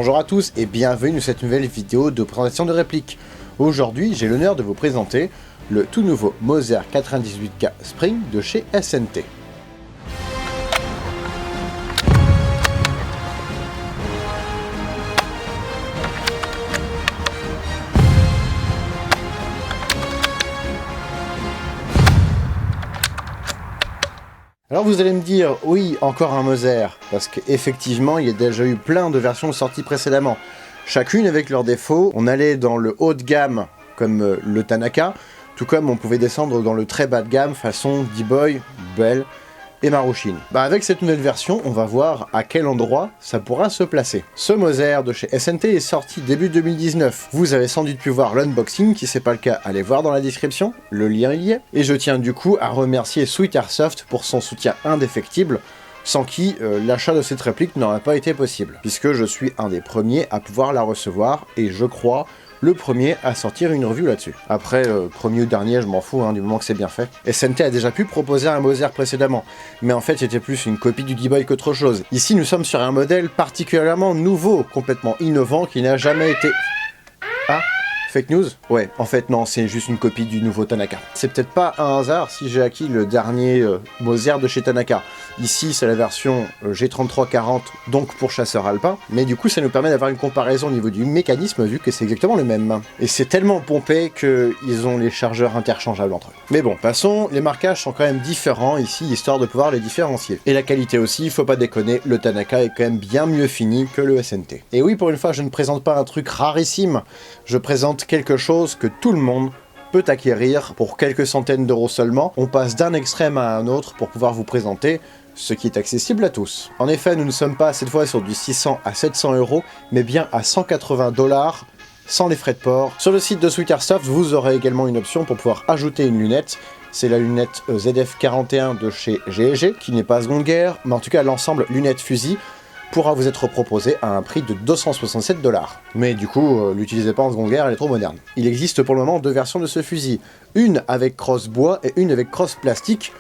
Bonjour à tous et bienvenue dans cette nouvelle vidéo de présentation de répliques. Aujourd'hui, j'ai l'honneur de vous présenter le tout nouveau Moser 98K Spring de chez SNT. Alors vous allez me dire, oui, encore un Moser, parce qu'effectivement, il y a déjà eu plein de versions sorties précédemment. Chacune avec leurs défauts, on allait dans le haut de gamme, comme le Tanaka, tout comme on pouvait descendre dans le très bas de gamme, façon D-Boy, Bell et Marushin. Avec cette nouvelle version, on va voir à quel endroit ça pourra se placer. Ce Moser de chez SNT est sorti début 2019. Vous avez sans doute pu voir l'unboxing, si c'est pas le cas, allez voir dans la description, le lien il y est. Et je tiens du coup à remercier Sweet Airsoft pour son soutien indéfectible, sans qui l'achat de cette réplique n'aurait pas été possible, puisque je suis un des premiers à pouvoir la recevoir, et je crois le premier à sortir une review là-dessus. Après, premier ou dernier, je m'en fous, du moment que c'est bien fait. SNT a déjà pu proposer un Moser précédemment, mais en fait c'était plus une copie du D-Boy qu'autre chose. Ici nous sommes sur un modèle particulièrement nouveau, complètement innovant, qui n'a jamais été... Ah, fake news? Ouais, en fait non, c'est juste une copie du nouveau Tanaka. C'est peut-être pas un hasard si j'ai acquis le dernier Moser de chez Tanaka. Ici c'est la version G3340, donc pour chasseur alpin, mais du coup ça nous permet d'avoir une comparaison au niveau du mécanisme vu que c'est exactement le même. Et c'est tellement pompé qu'ils ont les chargeurs interchangeables entre eux. Mais bon, passons, les marquages sont quand même différents ici, histoire de pouvoir les différencier. Et la qualité aussi, faut pas déconner, le Tanaka est quand même bien mieux fini que le SNT. Et oui, pour une fois je ne présente pas un truc rarissime, je présente quelque chose que tout le monde peut acquérir pour quelques centaines d'euros seulement. On passe d'un extrême à un autre pour pouvoir vous présenter ce qui est accessible à tous. En effet, nous ne sommes pas cette fois sur du 600 à 700 euros, mais bien à 180 $, sans les frais de port. Sur le site de Sweet Airsoft, vous aurez également une option pour pouvoir ajouter une lunette. C'est la lunette ZF41 de chez GEG, qui n'est pas seconde guerre, mais en tout cas l'ensemble lunette fusil pourra vous être proposé à un prix de 267 $. Mais du coup, l'utilisez pas en seconde guerre, elle est trop moderne. Il existe pour le moment deux versions de ce fusil, une avec crosse bois et une avec crosse plastique,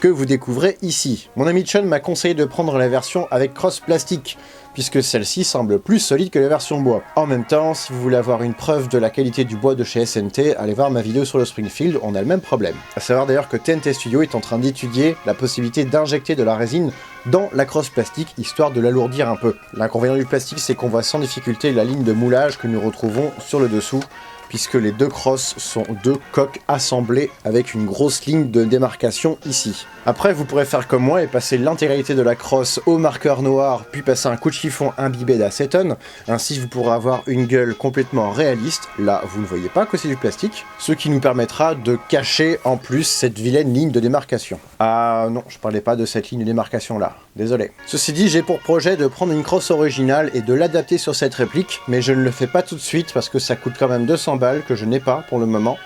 que vous découvrez ici. Mon ami Chun m'a conseillé de prendre la version avec crosse plastique, puisque celle-ci semble plus solide que la version bois. En même temps, si vous voulez avoir une preuve de la qualité du bois de chez SNT, allez voir ma vidéo sur le Springfield, on a le même problème. A savoir d'ailleurs que TNT Studio est en train d'étudier la possibilité d'injecter de la résine dans la crosse plastique, histoire de l'alourdir un peu. L'inconvénient du plastique, c'est qu'on voit sans difficulté la ligne de moulage que nous retrouvons sur le dessous, puisque les deux crosses sont deux coques assemblées avec une grosse ligne de démarcation ici. Après, vous pourrez faire comme moi et passer l'intégralité de la crosse au marqueur noir, puis passer un coup de chiffon imbibé d'acétone. Ainsi, vous pourrez avoir une gueule complètement réaliste. Là, vous ne voyez pas que c'est du plastique, ce qui nous permettra de cacher en plus cette vilaine ligne de démarcation. Ah non, je parlais pas de cette ligne de démarcation là, désolé. Ceci dit, j'ai pour projet de prendre une crosse originale et de l'adapter sur cette réplique, mais je ne le fais pas tout de suite parce que ça coûte quand même 200 balles que je n'ai pas pour le moment.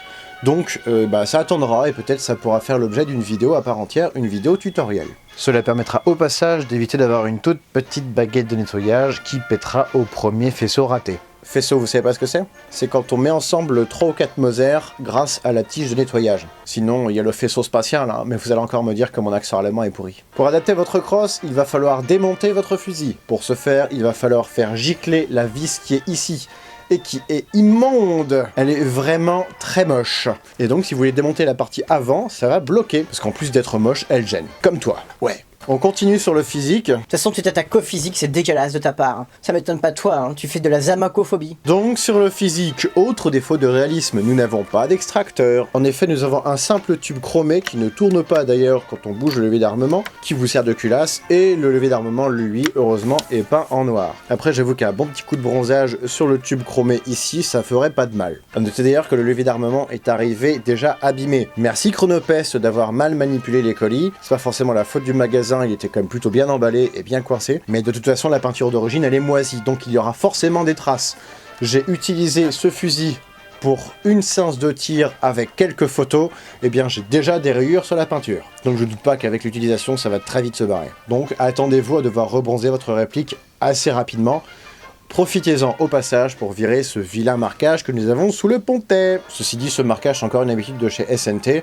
Donc ça attendra et peut-être ça pourra faire l'objet d'une vidéo à part entière, une vidéo tutoriel. Cela permettra au passage d'éviter d'avoir une toute petite baguette de nettoyage qui pètera au premier faisceau raté. Faisceau, vous savez pas ce que c'est? C'est quand on met ensemble 3 ou 4 Moser grâce à la tige de nettoyage. Sinon, il y a le faisceau spatial, mais vous allez encore me dire que mon accent allemand est pourri. Pour adapter votre crosse, il va falloir démonter votre fusil. Pour ce faire, il va falloir faire gicler la vis qui est ici, et qui est immonde. Elle est vraiment très moche. Et donc si vous voulez démonter la partie avant, ça va bloquer, parce qu'en plus d'être moche, elle gêne. Comme toi. Ouais. On continue sur le physique. De toute façon, tu t'attaques qu'au physique, c'est dégueulasse de ta part. Ça m'étonne pas de toi, tu fais de la zamacophobie. Donc sur le physique, autre défaut de réalisme, nous n'avons pas d'extracteur. En effet, nous avons un simple tube chromé qui ne tourne pas d'ailleurs quand on bouge le levier d'armement, qui vous sert de culasse, et le levier d'armement, lui, heureusement, est peint en noir. Après, j'avoue qu'un bon petit coup de bronzage sur le tube chromé ici, ça ferait pas de mal. Notez d'ailleurs que le levier d'armement est arrivé déjà abîmé. Merci Chronopest d'avoir mal manipulé les colis. C'est pas forcément la faute du magasin, il était quand même plutôt bien emballé et bien coincé, mais de toute façon la peinture d'origine elle est moisie, donc il y aura forcément des traces. J'ai utilisé ce fusil pour une séance de tir avec quelques photos, et bien j'ai déjà des rayures sur la peinture. Donc je doute pas qu'avec l'utilisation ça va très vite se barrer. Donc attendez-vous à devoir rebronzer votre réplique assez rapidement. Profitez-en au passage pour virer ce vilain marquage que nous avons sous le pontet. Ceci dit, ce marquage c'est encore une habitude de chez SNT.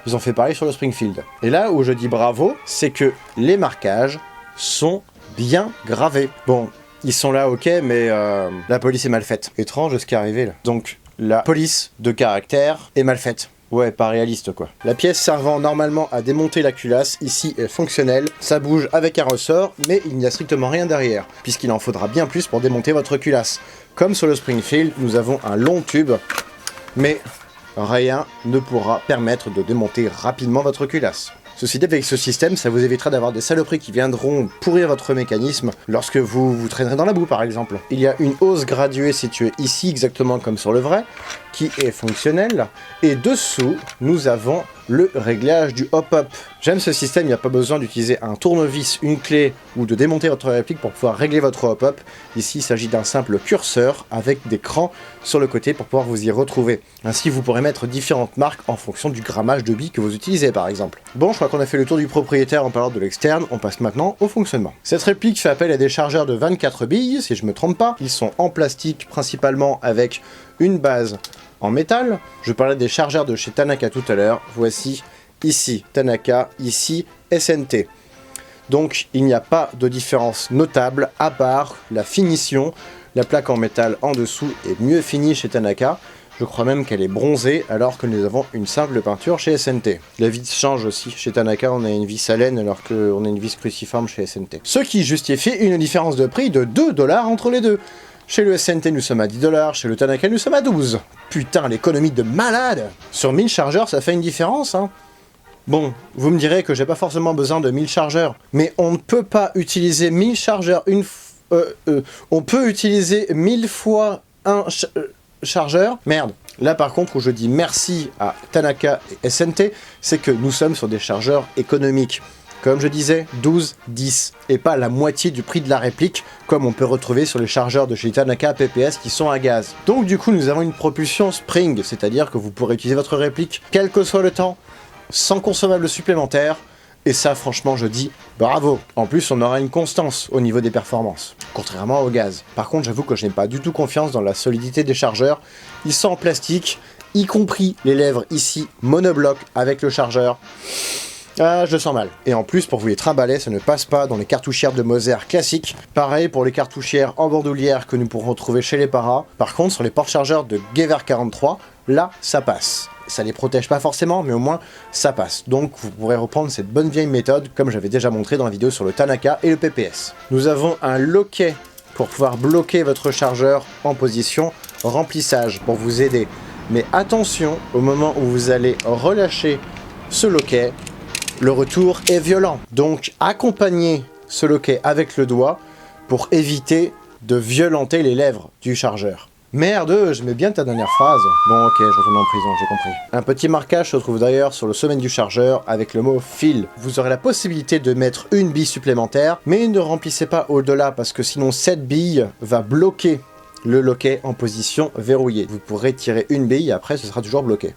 Ils ont fait pareil sur le Springfield. Et là où je dis bravo, c'est que les marquages sont bien gravés. Bon, Ils sont là, ok, mais la police est mal faite. Étrange ce qui est arrivé là. Donc, la police de caractère est mal faite. Ouais, pas réaliste quoi. La pièce servant normalement à démonter la culasse, ici est fonctionnelle, ça bouge avec un ressort, mais il n'y a strictement rien derrière, puisqu'il en faudra bien plus pour démonter votre culasse. Comme sur le Springfield, nous avons un long tube, mais rien ne pourra permettre de démonter rapidement votre culasse. Ceci dit, avec ce système, ça vous évitera d'avoir des saloperies qui viendront pourrir votre mécanisme lorsque vous vous traînerez dans la boue, par exemple. Il y a une hausse graduée située ici, exactement comme sur le vrai, qui est fonctionnelle. Et dessous, nous avons le réglage du hop-up. J'aime ce système, il n'y a pas besoin d'utiliser un tournevis, une clé ou de démonter votre réplique pour pouvoir régler votre hop-up. Ici, il s'agit d'un simple curseur avec des crans sur le côté pour pouvoir vous y retrouver. Ainsi, vous pourrez mettre différentes marques en fonction du grammage de billes que vous utilisez, par exemple. Bon, je crois qu'on a fait le tour du propriétaire en parlant de l'externe, on passe maintenant au fonctionnement. Cette réplique fait appel à des chargeurs de 24 billes, si je me trompe pas. Ils sont en plastique principalement avec une base en métal. Je parlais des chargeurs de chez Tanaka tout à l'heure. Voici ici Tanaka, ici SNT. Donc il n'y a pas de différence notable à part la finition. La plaque en métal en dessous est mieux finie chez Tanaka. Je crois même qu'elle est bronzée alors que nous avons une simple peinture chez SNT. La vis change aussi. Chez Tanaka, on a une vis à laine alors qu'on a une vis cruciforme chez SNT. Ce qui justifie une différence de prix de 2 $ entre les deux. Chez le SNT, nous sommes à 10 $, chez le Tanaka, nous sommes à 12. Putain, l'économie de malade! Sur 1000 chargeurs, ça fait une différence, hein. Bon, vous me direz que j'ai pas forcément besoin de 1000 chargeurs, mais on ne peut pas utiliser 1000 chargeurs on peut utiliser 1000 fois un chargeur. Merde. Là par contre où je dis merci à Tanaka et SNT, c'est que nous sommes sur des chargeurs économiques. Comme je disais, 12, 10, et pas la moitié du prix de la réplique, comme on peut retrouver sur les chargeurs de chez Tanaka PPS qui sont à gaz. Donc du coup nous avons une propulsion spring, c'est-à-dire que vous pourrez utiliser votre réplique, quel que soit le temps, sans consommable supplémentaire, et ça franchement je dis bravo. En plus on aura une constance au niveau des performances, contrairement au gaz. Par contre j'avoue que je n'ai pas du tout confiance dans la solidité des chargeurs, ils sont en plastique, y compris les lèvres ici, monobloc avec le chargeur. Ah, je le sens mal. Et en plus, pour vous les trimballer, ça ne passe pas dans les cartouchières de Moser classiques. Pareil pour les cartouchières en bandoulière que nous pourrons trouver chez les Para. Par contre, sur les porte-chargeurs de Gever 43, là, ça passe. Ça les protège pas forcément, mais au moins, ça passe. Donc, vous pourrez reprendre cette bonne vieille méthode, comme j'avais déjà montré dans la vidéo sur le Tanaka et le PPS. Nous avons un loquet pour pouvoir bloquer votre chargeur en position remplissage, pour vous aider. Mais attention, au moment où vous allez relâcher ce loquet, le retour est violent. Donc accompagnez ce loquet avec le doigt pour éviter de violenter les lèvres du chargeur. Merde, je mets bien ta dernière phrase. Bon ok, je retourne en prison, j'ai compris. Un petit marquage se trouve d'ailleurs sur le sommet du chargeur avec le mot fil. Vous aurez la possibilité de mettre une bille supplémentaire, mais ne remplissez pas au-delà parce que sinon cette bille va bloquer le loquet en position verrouillée. Vous pourrez tirer une bille et après ce sera toujours bloqué.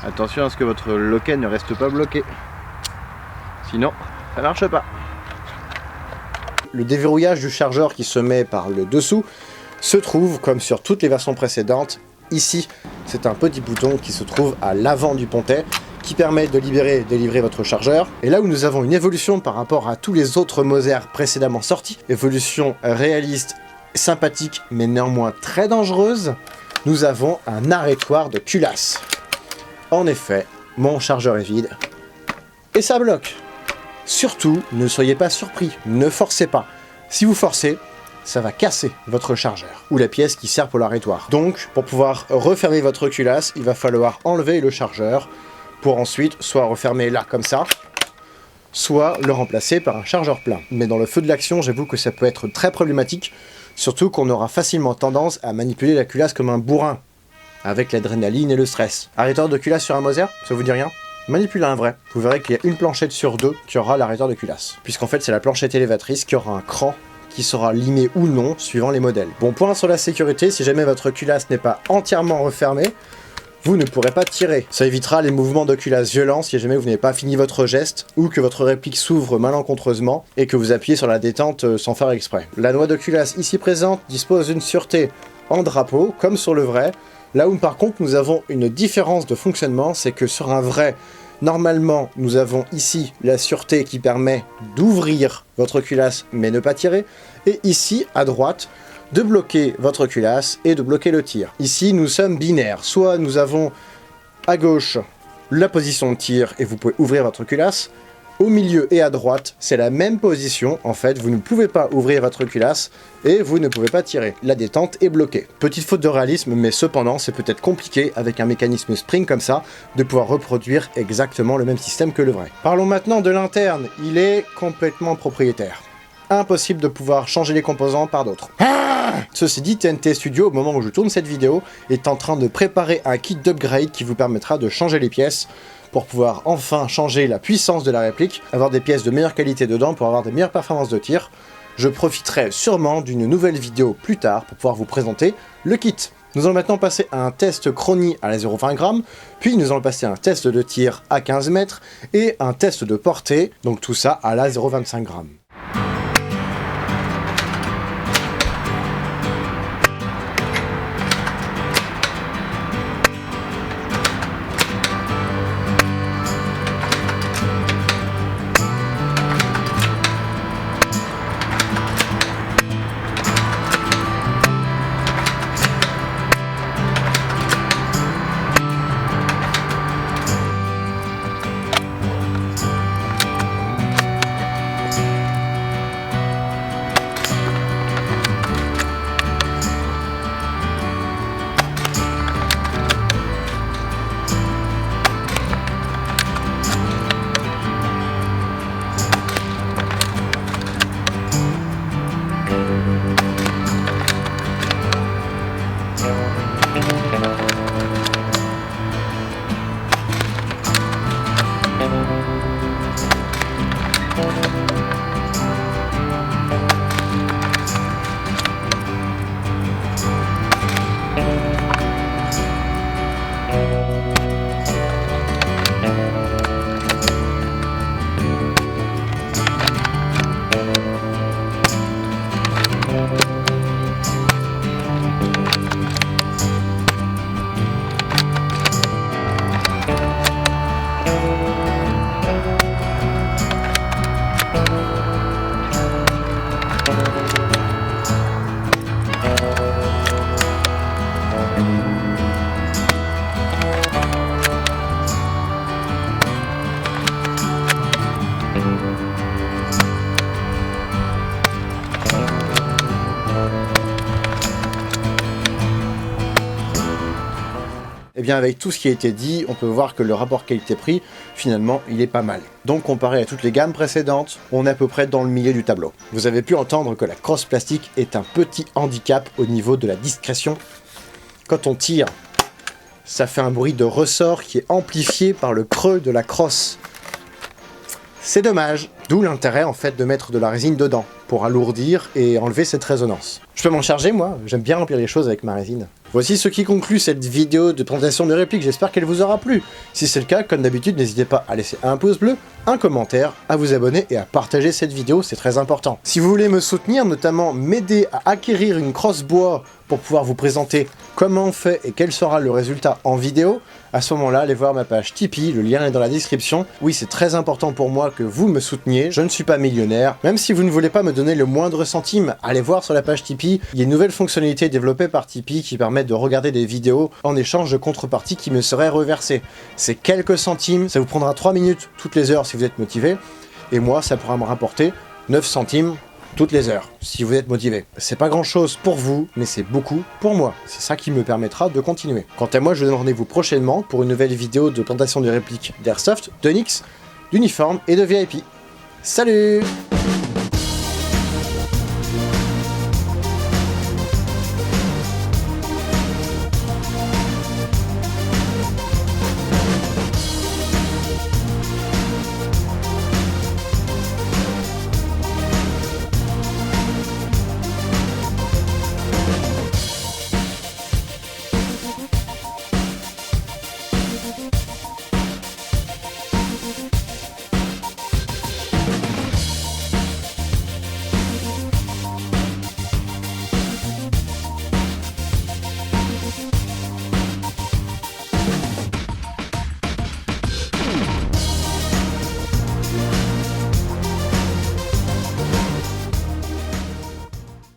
Attention à ce que votre loquet ne reste pas bloqué. Sinon, ça marche pas. Le déverrouillage du chargeur qui se met par le dessous se trouve, comme sur toutes les versions précédentes, ici. C'est un petit bouton qui se trouve à l'avant du pontet qui permet de libérer et délivrer votre chargeur. Et là où nous avons une évolution par rapport à tous les autres Moser précédemment sortis, évolution réaliste, sympathique, mais néanmoins très dangereuse, nous avons un arrêtoir de culasse. En effet, mon chargeur est vide, et ça bloque. Surtout, ne soyez pas surpris, ne forcez pas. Si vous forcez, ça va casser votre chargeur, ou la pièce qui sert pour l'arrêtoir. Donc, pour pouvoir refermer votre culasse, il va falloir enlever le chargeur, pour ensuite soit refermer là comme ça, soit le remplacer par un chargeur plein. Mais dans le feu de l'action, j'avoue que ça peut être très problématique, surtout qu'on aura facilement tendance à manipuler la culasse comme un bourrin, avec l'adrénaline et le stress. Arrêteur de culasse sur un Moser, ça vous dit rien? Manipulez un vrai. Vous verrez qu'il y a une planchette sur deux qui aura l'arrêteur de culasse. Puisqu'en fait, c'est la planchette élévatrice qui aura un cran qui sera limé ou non suivant les modèles. Bon point sur la sécurité, si jamais votre culasse n'est pas entièrement refermée, vous ne pourrez pas tirer. Ça évitera les mouvements d'oculace violents si jamais vous n'avez pas fini votre geste, ou que votre réplique s'ouvre malencontreusement, et que vous appuyez sur la détente sans faire exprès. La noix d'oculace ici présente dispose d'une sûreté en drapeau, comme sur le vrai, là où par contre nous avons une différence de fonctionnement, c'est que sur un vrai, normalement nous avons ici la sûreté qui permet d'ouvrir votre culasse mais ne pas tirer, et ici à droite, de bloquer votre culasse et de bloquer le tir. Ici nous sommes binaires, soit nous avons à gauche la position de tir et vous pouvez ouvrir votre culasse, au milieu et à droite, c'est la même position, en fait, vous ne pouvez pas ouvrir votre culasse et vous ne pouvez pas tirer. La détente est bloquée. Petite faute de réalisme, mais cependant, c'est peut-être compliqué, avec un mécanisme spring comme ça, de pouvoir reproduire exactement le même système que le vrai. Parlons maintenant de l'interne, il est complètement propriétaire. Impossible de pouvoir changer les composants par d'autres. Ceci dit, TNT Studio, au moment où je tourne cette vidéo, est en train de préparer un kit d'upgrade qui vous permettra de changer les pièces, pour pouvoir enfin changer la puissance de la réplique, avoir des pièces de meilleure qualité dedans pour avoir des meilleures performances de tir. Je profiterai sûrement d'une nouvelle vidéo plus tard pour pouvoir vous présenter le kit. Nous allons maintenant passer à un test chronie à la 0,20 g, puis nous allons passer à un test de tir à 15 mètres et un test de portée, donc tout ça à la 0,25 g. Et bien avec tout ce qui a été dit, on peut voir que le rapport qualité-prix, finalement, il est pas mal. Donc comparé à toutes les gammes précédentes, on est à peu près dans le milieu du tableau. Vous avez pu entendre que la crosse plastique est un petit handicap au niveau de la discrétion. Quand on tire, ça fait un bruit de ressort qui est amplifié par le creux de la crosse. C'est dommage, d'où l'intérêt en fait de mettre de la résine dedans, pour alourdir et enlever cette résonance. Je peux m'en charger moi, j'aime bien remplir les choses avec ma résine. Voici ce qui conclut cette vidéo de présentation de répliques, j'espère qu'elle vous aura plu. Si c'est le cas, comme d'habitude, n'hésitez pas à laisser un pouce bleu, un commentaire, à vous abonner et à partager cette vidéo, c'est très important. Si vous voulez me soutenir, notamment m'aider à acquérir une crosse bois pour pouvoir vous présenter comment on fait et quel sera le résultat en vidéo, à ce moment-là, allez voir ma page Tipeee, le lien est dans la description. Oui, c'est très important pour moi que vous me souteniez, je ne suis pas millionnaire. Même si vous ne voulez pas me donner le moindre centime, allez voir sur la page Tipeee, il y a une nouvelle fonctionnalité développée par Tipeee qui permet de regarder des vidéos en échange de contreparties qui me seraient reversées. C'est quelques centimes, ça vous prendra 3 minutes toutes les heures si vous êtes motivé, et moi ça pourra me rapporter 9 centimes toutes les heures, si vous êtes motivé. C'est pas grand chose pour vous, mais c'est beaucoup pour moi. C'est ça qui me permettra de continuer. Quant à moi, je vous donne rendez-vous prochainement pour une nouvelle vidéo de présentation de répliques d'Airsoft, de Nyx, d'uniforme et de VIP. Salut!